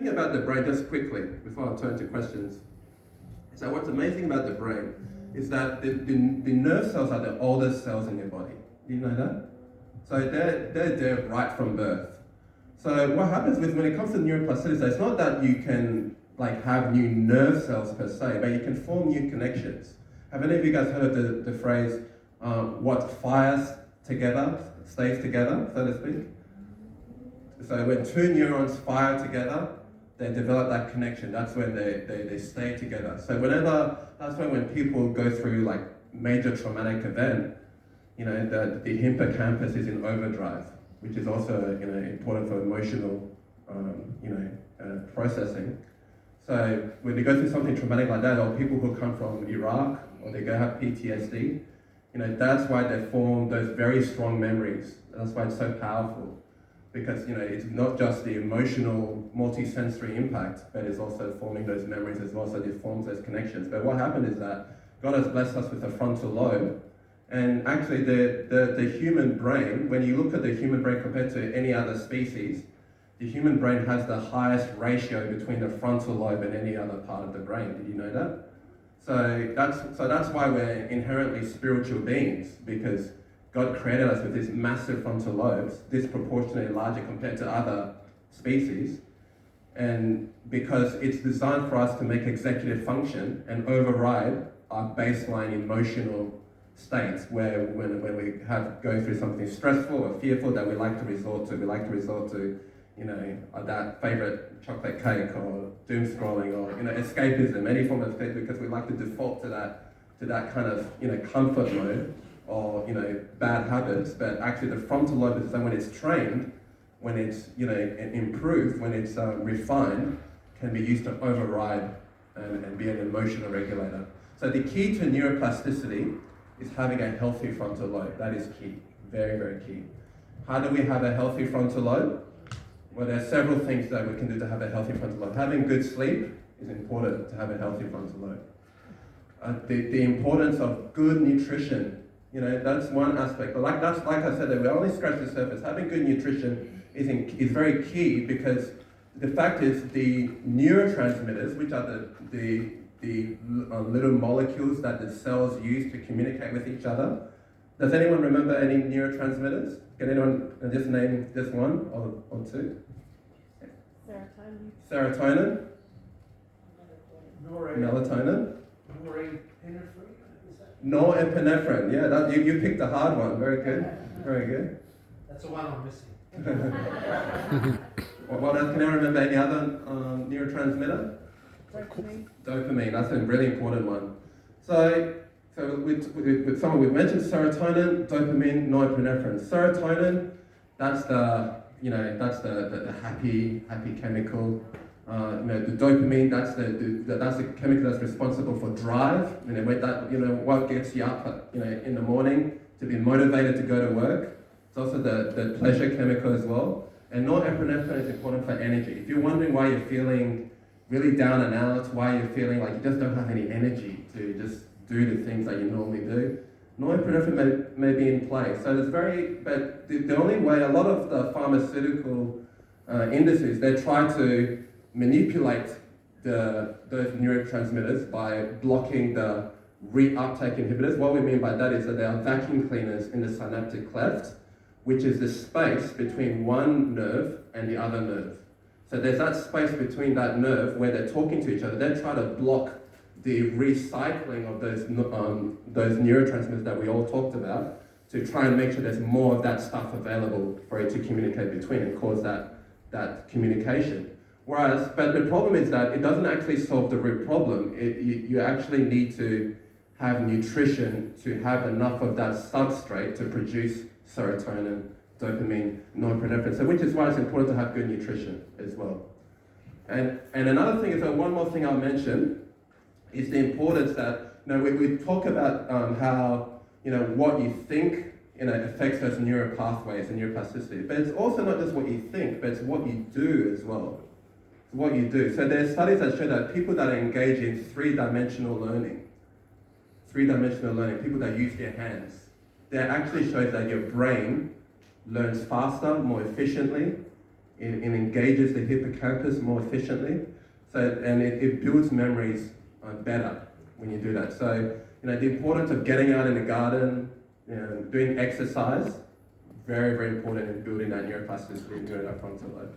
About the brain, just quickly, before I turn to questions. So what's amazing about the brain is that the nerve cells are the oldest cells in your body. Do you know that? So they're there right from birth. So what happens when it comes to neuroplasticity, it's not that you can have new nerve cells per se, but you can form new connections. Have any of you guys heard of the phrase, what fires together stays together, so to speak? So when two neurons fire together, they develop that connection. That's when they stay together. So that's when people go through major traumatic event, the hippocampus is in overdrive, which is also important for emotional processing. So when they go through something traumatic like that, or people who come from Iraq, or they go have PTSD, that's why they form those very strong memories. That's why it's so powerful. Because it's not just the emotional multi-sensory impact, but it's also forming those memories as well, so it forms those connections. But what happened is that God has blessed us with a frontal lobe, and actually the human brain, when you look at the human brain compared to any other species, the human brain has the highest ratio between the frontal lobe and any other part of the brain. Did you know that? So that's why we're inherently spiritual beings, because God created us with these massive frontal lobes, disproportionately larger compared to other species, and because it's designed for us to make executive function and override our baseline emotional states, where when we go through something stressful or fearful that we like to resort to, that favorite chocolate cake or doom scrolling or escapism, any form of escape, because we like to default to that kind of comfort mode, or bad habits. But actually the frontal lobe is designed when it's trained, when it's improved, when it's refined, can be used to override and be an emotional regulator. So the key to neuroplasticity is having a healthy frontal lobe. That is key, very, very key. How do we have a healthy frontal lobe? Well, there are several things that we can do to have a healthy frontal lobe. Having good sleep is important to have a healthy frontal lobe. The importance of good nutrition, that's one aspect. But like I said, that we only scratch the surface. Having good nutrition is very key, because the fact is the neurotransmitters, which are the little molecules that the cells use to communicate with each other. Does anyone remember any neurotransmitters? Can anyone just name just one or two? Serotonin. Melatonin. Norepinephrine. Yeah, you picked a hard one. Very good. Very good. That's the one I'm missing. What else? Can I remember any other neurotransmitter? Dopamine. That's a really important one. So with someone we've mentioned serotonin, dopamine, norepinephrine. Serotonin, that's the happy chemical. The dopamine, that's the chemical that's responsible for drive. What gets you up, in the morning to be motivated to go to work. It's also the pleasure chemical as well. And norepinephrine is important for energy. If you're wondering why you're feeling really down and out, why you're feeling like you just don't have any energy to just do the things that you normally do, norepinephrine may be in play. So but the only way, a lot of the pharmaceutical industries, they try to manipulate those neurotransmitters by blocking the reuptake inhibitors. What we mean by that is that they are vacuum cleaners in the synaptic cleft, which is the space between one nerve and the other nerve. So there's that space between that nerve where they're talking to each other. They try to block the recycling of those neurotransmitters that we all talked about, to try and make sure there's more of that stuff available for it to communicate between and cause that communication. But the problem is that it doesn't actually solve the root problem. You actually need to have nutrition to have enough of that substrate to produce serotonin, dopamine, norepinephrine. So which is why it's important to have good nutrition as well. And another thing is, one more thing I'll mention is the importance that, we talk about how, what you think, affects those neural pathways and neuroplasticity. But it's also not just what you think, but it's what you do as well. It's what you do. So there's studies that show that people that engage in three-dimensional learning, people that use their hands, that actually shows that your brain learns faster, more efficiently, it engages the hippocampus more efficiently, and it builds memories better when you do that. So, the importance of getting out in the garden, doing exercise, very, very important in building that neuroplasticity and building that frontal lobe.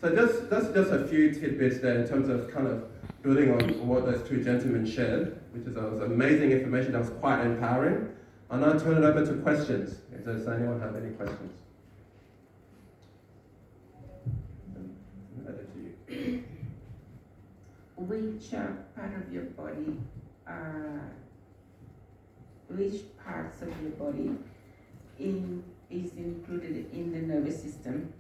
So that's just a few tidbits there in terms of kind of building on what those two gentlemen shared, which was amazing information that was quite empowering. I'll now turn it over to questions. Does anyone have any questions? Over to you. Which part of your body, which parts of your body is included in the nervous system?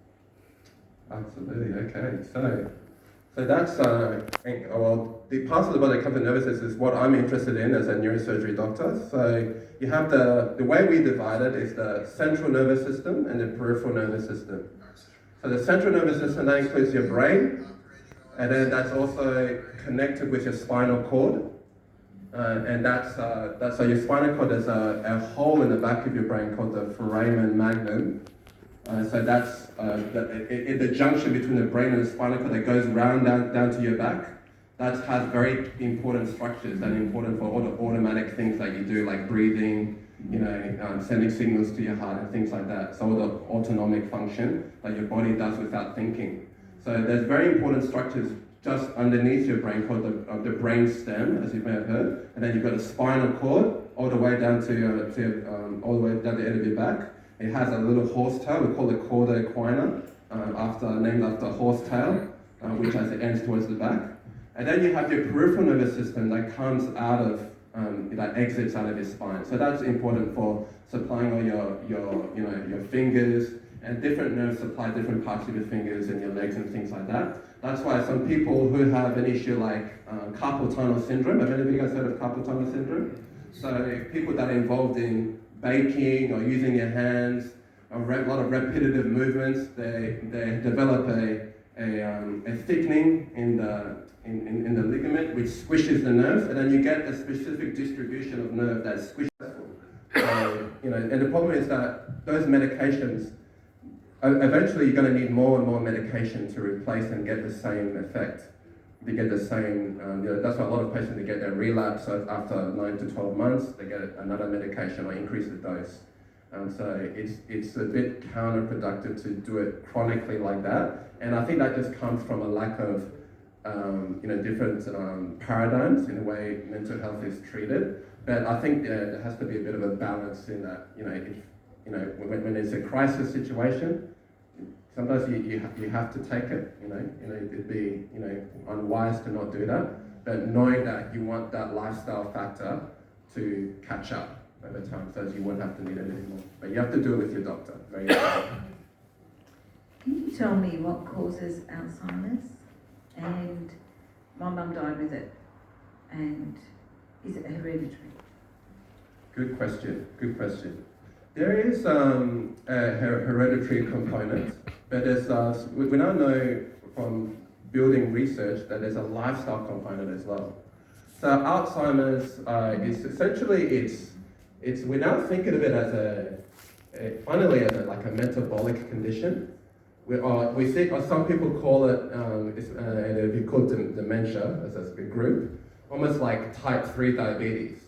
Absolutely, okay. So that's, well, the parts of the body that come to the nervous system is what I'm interested in as a neurosurgery doctor. So you have the way we divide it is the central nervous system and the peripheral nervous system. So the central nervous system, that includes your brain, and then that's also connected with your spinal cord. And that's so your spinal cord, there's a hole in the back of your brain called the foramen magnum. So that's the junction between the brain and the spinal cord that goes down to your back. That has very important structures that are important for all the automatic things that you do, like breathing, sending signals to your heart and things like that. So all the autonomic function that your body does without thinking. So there's very important structures just underneath your brain called the brain stem, as you may have heard, and then you've got a spinal cord all the way down to all the way down the end of your back. It has a little horsetail, we call it cauda equina, named after a horsetail, which has the ends towards the back. And then you have your peripheral nervous system that comes out of, that exits out of your spine. So that's important for supplying all your fingers, and different nerves supply different parts of your fingers and your legs and things like that. That's why some people who have an issue like carpal tunnel syndrome, have any of you guys heard of carpal tunnel syndrome? So people that are involved in baking or using your hands, a lot of repetitive movements, they develop a thickening in the ligament which squishes the nerves, and then you get a specific distribution of nerve that's squished. And the problem is that those medications, eventually you're going to need more and more medication to replace and get the same effect. They get the same, that's why a lot of patients, they get their relapse, so after 9 to 12 months, they get another medication or increase the dose. So it's a bit counterproductive to do it chronically like that. And I think that just comes from a lack of, different paradigms in the way mental health is treated. But I think there has to be a bit of a balance in that, when it's a crisis situation, sometimes you have to take it, it'd be, unwise to not do that, but knowing that you want that lifestyle factor to catch up over time, so you won't have to need it anymore. But you have to do it with your doctor, very important. Can you tell me what causes Alzheimer's? And my mum died with it, and is it hereditary? Good question. There is a hereditary component, but there's we now know from building research that there's a lifestyle component as well. So Alzheimer's is essentially it's we now think of it as finally as a metabolic condition. We think, or some people call it, it'd be called dementia as a group, almost like type 3 diabetes.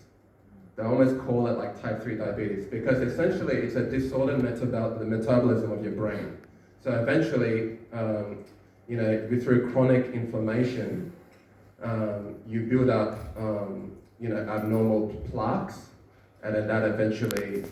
They almost call it like type 3 diabetes because essentially it's a disordered metabolism of your brain. So eventually, through chronic inflammation, you build up, abnormal plaques, and then that eventually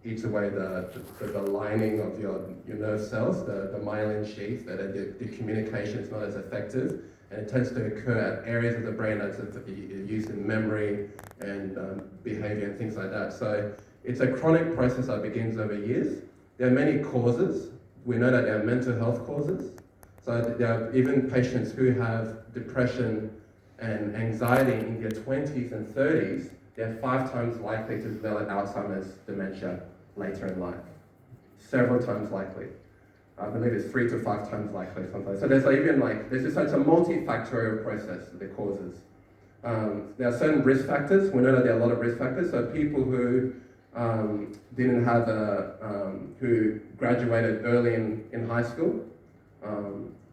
eats away the lining of your nerve cells, the myelin sheath, that the communication is not as effective. And it tends to occur at areas of the brain that's used in memory and behavior and things like that. So it's a chronic process that begins over years. There are many causes. We know that there are mental health causes. So there are even patients who have depression and anxiety in their 20s and 30s. They're 5 times likely to develop Alzheimer's dementia later in life. Several times likely. I believe it's 3 to 5 times likely sometimes. So there's it's a multifactorial process, the causes. There are certain risk factors. We know that there are a lot of risk factors. So people who didn't have who graduated early in high school,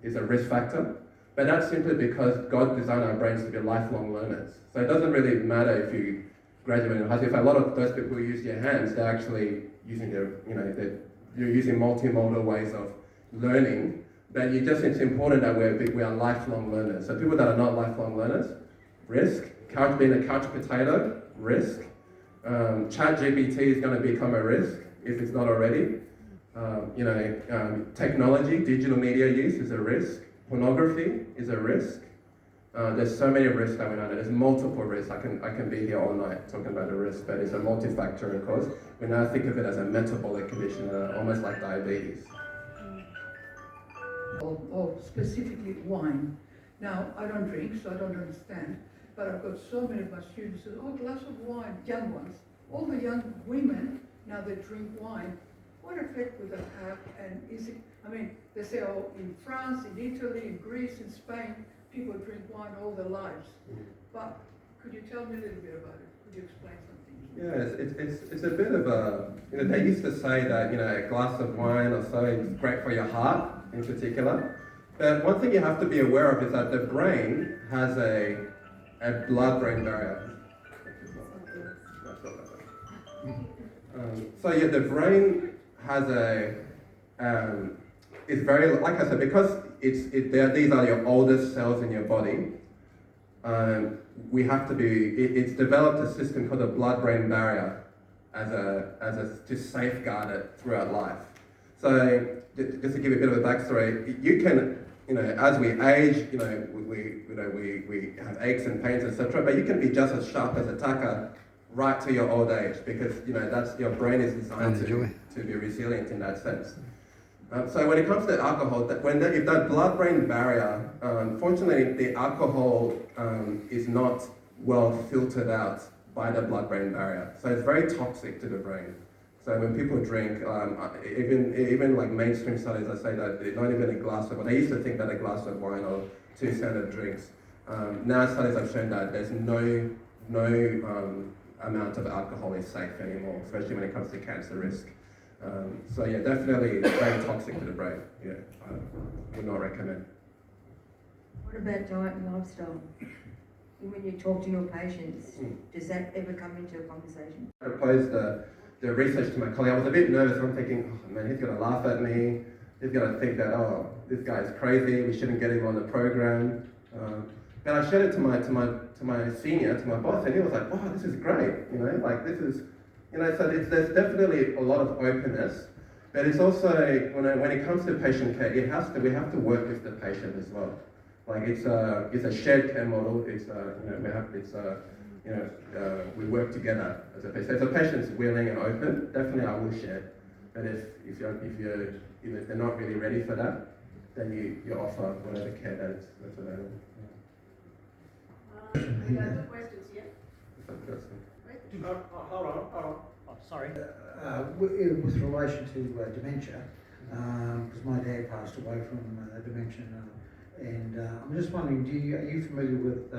is a risk factor. But that's simply because God designed our brains to be lifelong learners. So it doesn't really matter if you graduate in high school. If a lot of those people who use their hands, they're actually using their, you're using multimodal ways of learning. But it's important that we are lifelong learners. So people that are not lifelong learners, risk. Being a couch potato, risk. ChatGPT is going to become a risk if it's not already. Technology, digital media use is a risk. Pornography is a risk. There's so many risks that we know. There's multiple risks. I can be here all night talking about the risk, but it's a multifactorial cause. We now think of it as a metabolic condition, almost like diabetes. Or specifically wine. Now, I don't drink, so I don't understand, but I've got so many of my students who say, oh, a glass of wine, young ones. All the young women, now they drink wine. What effect would that have? And is it, they say, oh, in France, in Italy, in Greece, in Spain, people drink wine all their lives. But could you tell me a little bit about it? Could you explain something? Yeah, it's a bit of a, they used to say that, a glass of wine or so is great for your heart in particular. But one thing you have to be aware of is that the brain has a blood-brain barrier. The brain has it's very, like I said, because these are your oldest cells in your body, it's developed a system called a blood-brain barrier to safeguard it throughout life. So just to give you a bit of a backstory, you can, as we age, we have aches and pains, etc. But you can be just as sharp as a tacker right to your old age, because that's your brain is designed to be resilient in that sense. So when it comes to alcohol, if that blood-brain barrier, unfortunately, the alcohol is not well filtered out by the blood-brain barrier, so it's very toxic to the brain. So when people drink, even like mainstream studies, I say that not even a glass of wine. They used to think that a glass of wine or 2 standard drinks. Now studies have shown that there's no amount of alcohol is safe anymore, especially when it comes to cancer risk. Definitely very toxic to the brain. Yeah, I would not recommend. What about diet and lifestyle? When you talk to your patients, does that ever come into a conversation? I proposed the research to my colleague. I was a bit nervous. I'm thinking, oh man, he's going to laugh at me. He's going to think that, oh, this guy's crazy. We shouldn't get him on the program. But I showed it to my senior, to my boss, and he was like, oh, this is great. This is, so there's definitely a lot of openness. But it's also, when it comes to patient care, we have to work with the patient as well. It's a shared care model. We work together as a patient. So if a patient's willing and open, definitely I will share. But if they're not really ready for that, then you offer whatever care that's available. Any other questions yet? Hold on. Oh, sorry. With relation to dementia, because my dad passed away from dementia, and I'm just wondering, are you familiar with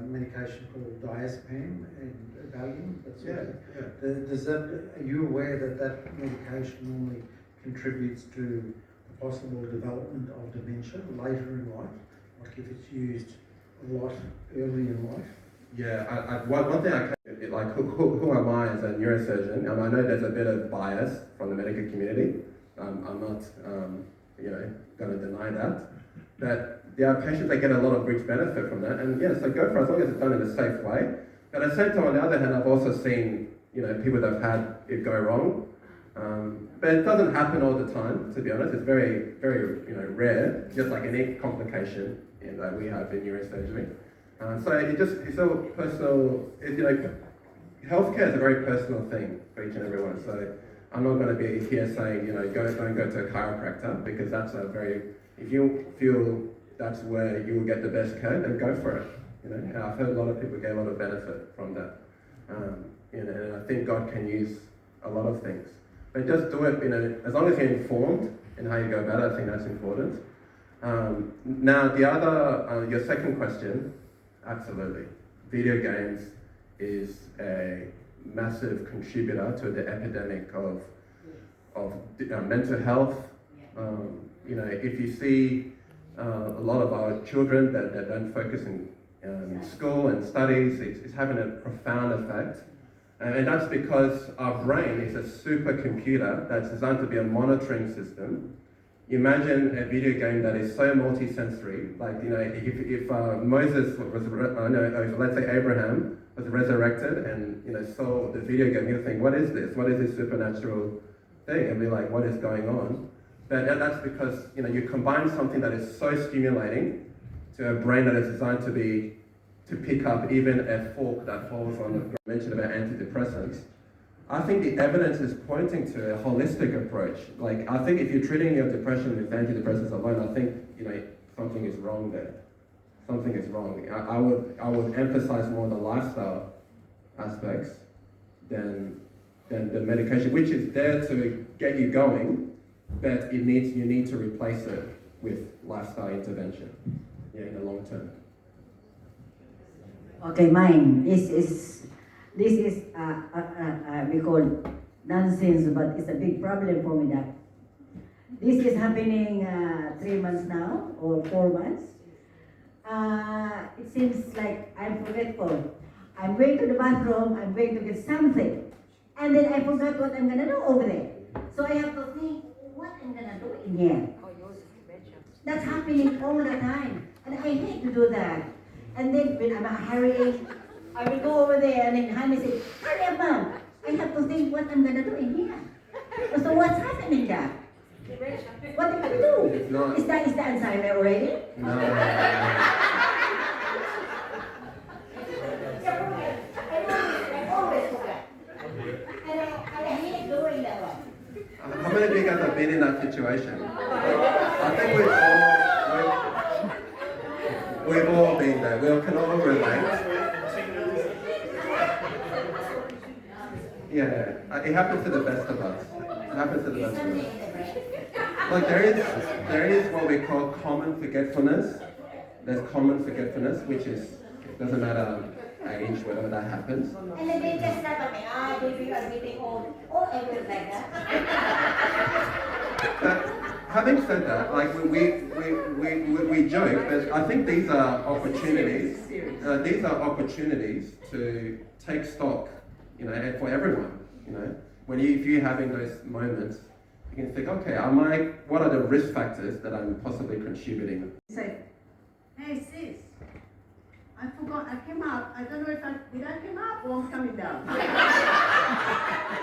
medication called diazepam and Valium? Are you aware that medication normally contributes to the possible development of dementia later in life, like if it's used a lot early in life? Yeah, one thing who am I as a neurosurgeon? I know there's a bit of bias from the medical community. I'm not, going to deny that. But there are patients that get a lot of rich benefit from that, and so go for it as long as it's done in a safe way. But at the same time, on the other hand, I've also seen, people that have had it go wrong. But it doesn't happen all the time, to be honest. It's very, very, rare, just like any complication that we have in neurosurgery. So it's all personal. Healthcare is a very personal thing for each and every one. So I'm not going to be here saying, don't go to a chiropractor, because that's if you feel that's where you will get the best care, then go for it. And I've heard a lot of people get a lot of benefit from that. And I think God can use a lot of things. But just do it, as long as you're informed in how you go about it, I think that's important. Now, the other, your second question, absolutely. Video games is a massive contributor to the epidemic of mental health, if you see a lot of our children that don't focus in school and studies, it's having a profound effect. And that's because our brain is a supercomputer that's designed to be a monitoring system. Imagine a video game that is so multi-sensory, like, if Moses if let's say Abraham was resurrected and, saw the video game, he'll think, what is this? What is this supernatural thing? And be like, what is going on? But that's because, you combine something that is so stimulating to a brain that is designed to pick up even a fork that falls on the mention about antidepressants. I think the evidence is pointing to a holistic approach. Like, I think if you're treating your depression with antidepressants alone, I think, something is wrong there. Something is wrong. I would emphasize more the lifestyle aspects than the medication, which is there to get you going, but you need to replace it with lifestyle intervention, in the long term. Okay, mine. This is we call nonsense, but it's a big problem for me that this is happening 3 months now or 4 months. It seems like I'm forgetful. I'm going to the bathroom, I'm going to get something, and then I forgot what I'm gonna do over there. So I have to think what I'm gonna do in here. That's happening all the time, and I hate to do that. And then when I'm hurrying, I will go over there and then Honey says, hurry up, Mom. I have to think what I'm going to do in here. So what's happening there? What am I going to do? Is that Alzheimer already? No. I always forget. And I hate doing that one. How many of you guys have been in that situation? I think we've all been there. We can all relate. Yeah, it happens to the best of us. It happens to the best of us. Like there is what we call common forgetfulness. There's common forgetfulness, which is, it doesn't matter age, whatever that happens. And then they just start at me, baby, you are getting old. Oh, I will like that. Having said that, like we joke, but I think these are opportunities. These are opportunities to take stock, and for everyone. If you're having those moments, you can think, okay, what are the risk factors that I'm possibly contributing? Say, hey sis, I forgot, I came up, I don't know if did I come up or I'm coming down?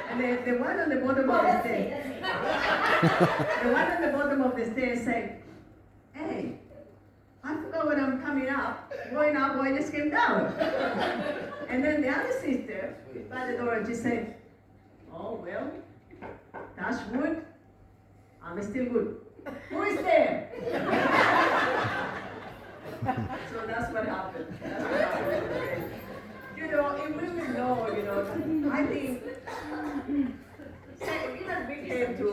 And the one on the bottom of the stairs, the one on the bottom of the stairs said, hey, I forgot when I'm coming up, going up, or I just came down. And then the other sister, by the door, she said, oh, well, touch wood, I'm still good. Who is there? So that's what happened. If we will know, I think, we came to,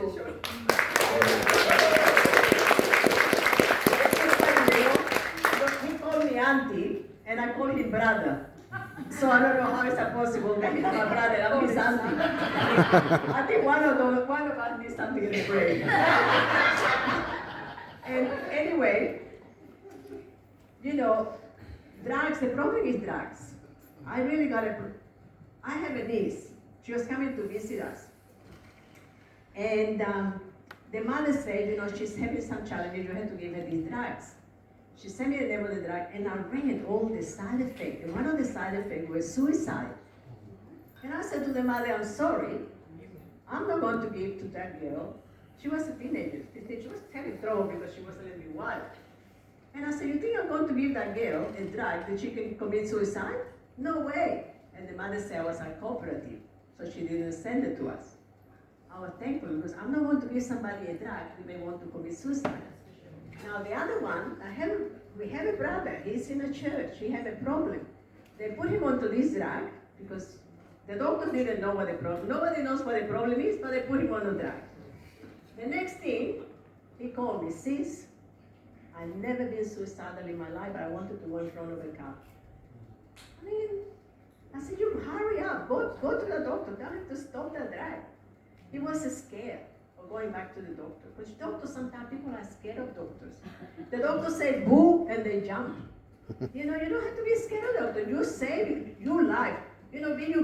he called me auntie, and I called him brother. So I don't know how it's possible that he's my brother, I'm his auntie. I think one of us needs something in the brain. And anyway, drugs, the problem is drugs. I have a niece, she was coming to visit us. And the mother said, she's having some challenges, you have to give her these drugs. She sent me the name of the drug, and I read all the side effects. And one of the side effects was suicide. And I said to the mother, I'm sorry, I'm not going to give to that girl. She was a teenager. She was having trouble because she was a little bit wild. And I said, you think I'm going to give that girl a drug that she can commit suicide? No way. And the mother said I was uncooperative, so she didn't send it to us. I was thankful because I'm not going to give somebody a drug who may want to commit suicide. Now the other one, we have a brother, he's in a church, he had a problem. They put him onto this drug because the doctor didn't know what the problem, nobody knows what the problem is, but they put him on the drug. The next thing, he called me, sis, I've never been suicidal in my life, but I wanted to go in front of a car. I said, you hurry up, go to the doctor, tell him to stop that drug. He was scared of going back to the doctor. Because doctors, sometimes people are scared of doctors. The doctor say boo and they jump. You know, you don't have to be scared of the doctor. You save your life. You know, when you